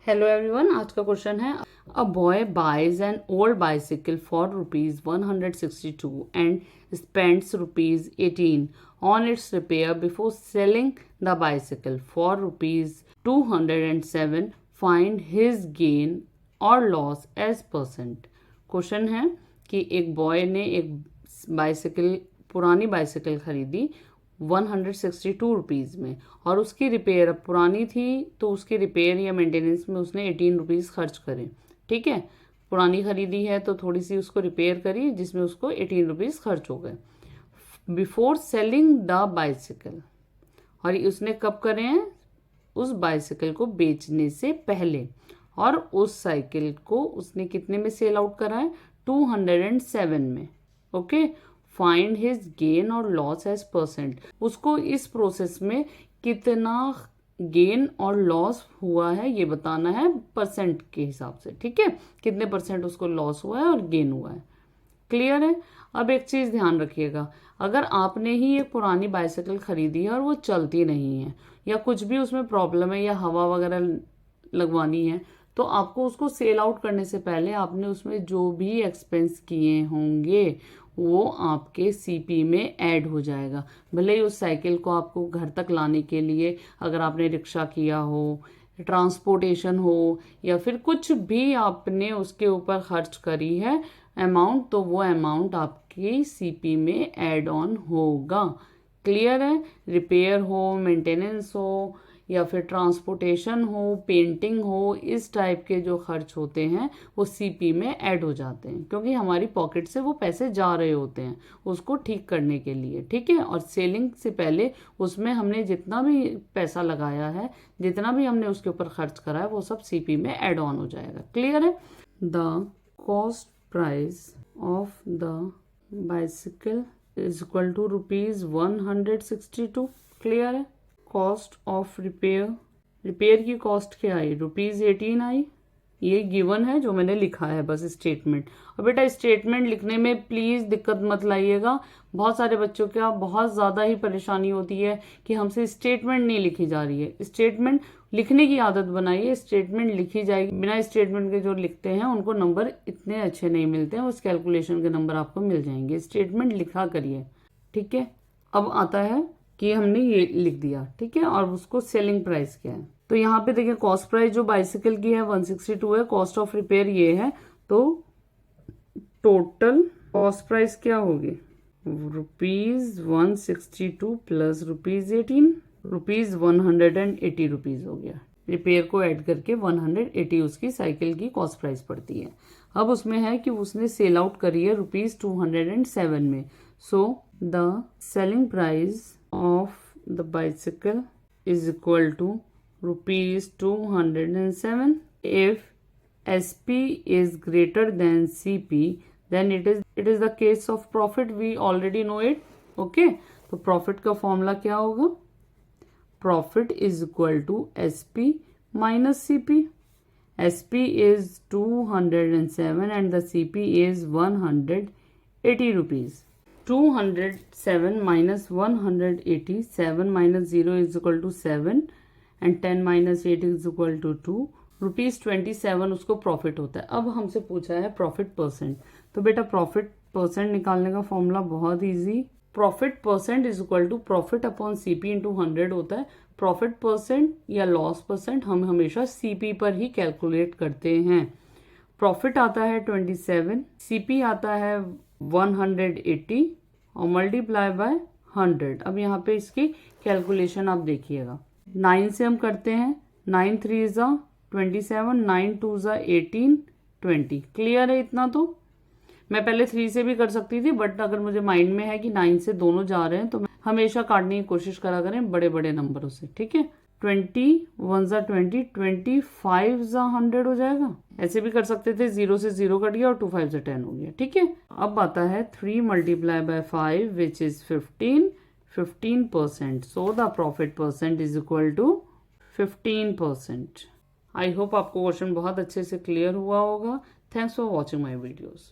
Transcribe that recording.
Hello everyone, आज का question है a boy buys an old bicycle for ₹162 and spends ₹18 on its repair before selling the bicycle for ₹207. Find his gain और loss as percent. Question है कि एक boy ने एक bicycle, पुरानी बाइसिकल खरीदी 162 रुपीज़ में, और उसकी रिपेयर, अब पुरानी थी तो उसकी रिपेयर या मेंटेनेंस में उसने 18 रुपीज़ खर्च करे। ठीक है, पुरानी खरीदी है तो थोड़ी सी उसको रिपेयर करी जिसमें उसको 18 रुपीज़ खर्च हो गए। बिफोर सेलिंग द बाइसिकल, और उसने कब करे हैं? उस बाइसिकल को बेचने से पहले। और उस साइकिल को उसने कितने में सेल आउट करा है? 207 में। ओके, फाइंड हिज गेन और लॉस एज परसेंट। उसको इस प्रोसेस में कितना गेन और लॉस हुआ है ये बताना है परसेंट के हिसाब से। ठीक है, कितने परसेंट उसको लॉस हुआ है और गेन हुआ है। क्लियर है? अब एक चीज़ ध्यान रखिएगा, अगर आपने ही एक पुरानी बाइसाइकिल खरीदी है और वो चलती नहीं है या कुछ भी उसमें प्रॉब्लम है या हवा वगैरह लगवानी है, तो आपको उसको सेल आउट करने से पहले आपने उसमें जो भी एक्सपेंस किए होंगे वो आपके सीपी में ऐड हो जाएगा। भले ही उस साइकिल को आपको घर तक लाने के लिए अगर आपने रिक्शा किया हो, ट्रांसपोर्टेशन हो, या फिर कुछ भी आपने उसके ऊपर खर्च करी है अमाउंट, तो वो अमाउंट आपकी सीपी में ऐड ऑन होगा। क्लियर है? रिपेयर हो, मेंटेनेंस हो, या फिर ट्रांसपोर्टेशन हो, पेंटिंग हो, इस टाइप के जो खर्च होते हैं वो सीपी में ऐड हो जाते हैं, क्योंकि हमारी पॉकेट से वो पैसे जा रहे होते हैं उसको ठीक करने के लिए। ठीक है, और सेलिंग से पहले उसमें हमने जितना भी पैसा लगाया है, जितना भी हमने उसके ऊपर खर्च करा है, वो सब सीपी में ऐड ऑन हो जाएगा। क्लियर है? The cost price of the bicycle is equal to ₹162। Clear है? कॉस्ट ऑफ रिपेयर, रिपेयर की कॉस्ट क्या आई? ₹18 आई। ये गिवन है जो मैंने लिखा है, बस स्टेटमेंट। और बेटा स्टेटमेंट लिखने में प्लीज़ दिक्कत मत लाइएगा। बहुत सारे बच्चों का बहुत ज़्यादा ही परेशानी होती है कि हमसे स्टेटमेंट नहीं लिखी जा रही है। स्टेटमेंट लिखने की आदत बनाइए, स्टेटमेंट लिखी जाएगी। बिना स्टेटमेंट के जो लिखते हैं उनको नंबर इतने अच्छे नहीं मिलते हैं, उस कैलकुलेशन के नंबर आपको मिल जाएंगे। स्टेटमेंट लिखा करिए। ठीक है, अब आता है कि हमने ये लिख दिया। ठीक है, और उसको सेलिंग प्राइस क्या है? तो यहाँ पे देखिए कॉस्ट प्राइस जो बाइसिकल की है 162 है, कॉस्ट ऑफ रिपेयर ये है, तो टोटल कॉस्ट प्राइस क्या होगी? ₹162 प्लस ₹18, ₹180 हो गया। रिपेयर को ऐड करके 180 उसकी साइकिल की कॉस्ट प्राइस पड़ती है। अब उसमें है कि उसने सेल आउट करी है ₹207 में। So the selling price of the bicycle is equal to ₹207. If SP is greater than CP, then it is the case of profit. We already know it. Okay, तो profit का formula क्या होगा? Profit is equal to SP minus CP. SP is 207 and the CP is 180 rupees. 207 minus 180, 7 minus 0 is equal to 7 and 10 minus 8 is equal to 2. ₹27 उसको profit होता है। अब हमसे पूछा है प्रॉफिट परसेंट, तो बेटा प्रॉफिट परसेंट निकालने का फॉर्मूला बहुत easy. Profit percent is equal to profit upon CP into 100 होता है। प्रॉफिट परसेंट या लॉस परसेंट हम हमेशा सीपी पर ही कैलकुलेट करते हैं। प्रॉफिट आता है 27, सीपी आता है 180 और मल्टीप्लाई बाय 100। अब यहाँ पे इसकी कैलकुलेशन आप देखिएगा। 9 से हम करते हैं, 9 3 ज़ा 27, 9 2 ज़ा 18, 20। क्लियर है? इतना तो मैं पहले 3 से भी कर सकती थी, बट अगर मुझे माइंड में है कि 9 से दोनों जा रहे हैं तो मैं हमेशा काटने की कोशिश करा करें बड़े बड़े नंबरों से। ठीक है, 20 1 ज़ा 20, 25 ज़ा 100 हो जाएगा। ऐसे भी कर सकते थे, 0 से 0 कट गया और 2 5 से 10 हो गया। ठीक है, अब आता है 3 multiply by 5 which is 15%। So the profit percent is equal to 15%। I hope आपको क्वेश्चन बहुत अच्छे से क्लियर हुआ होगा। Thanks for watching my videos.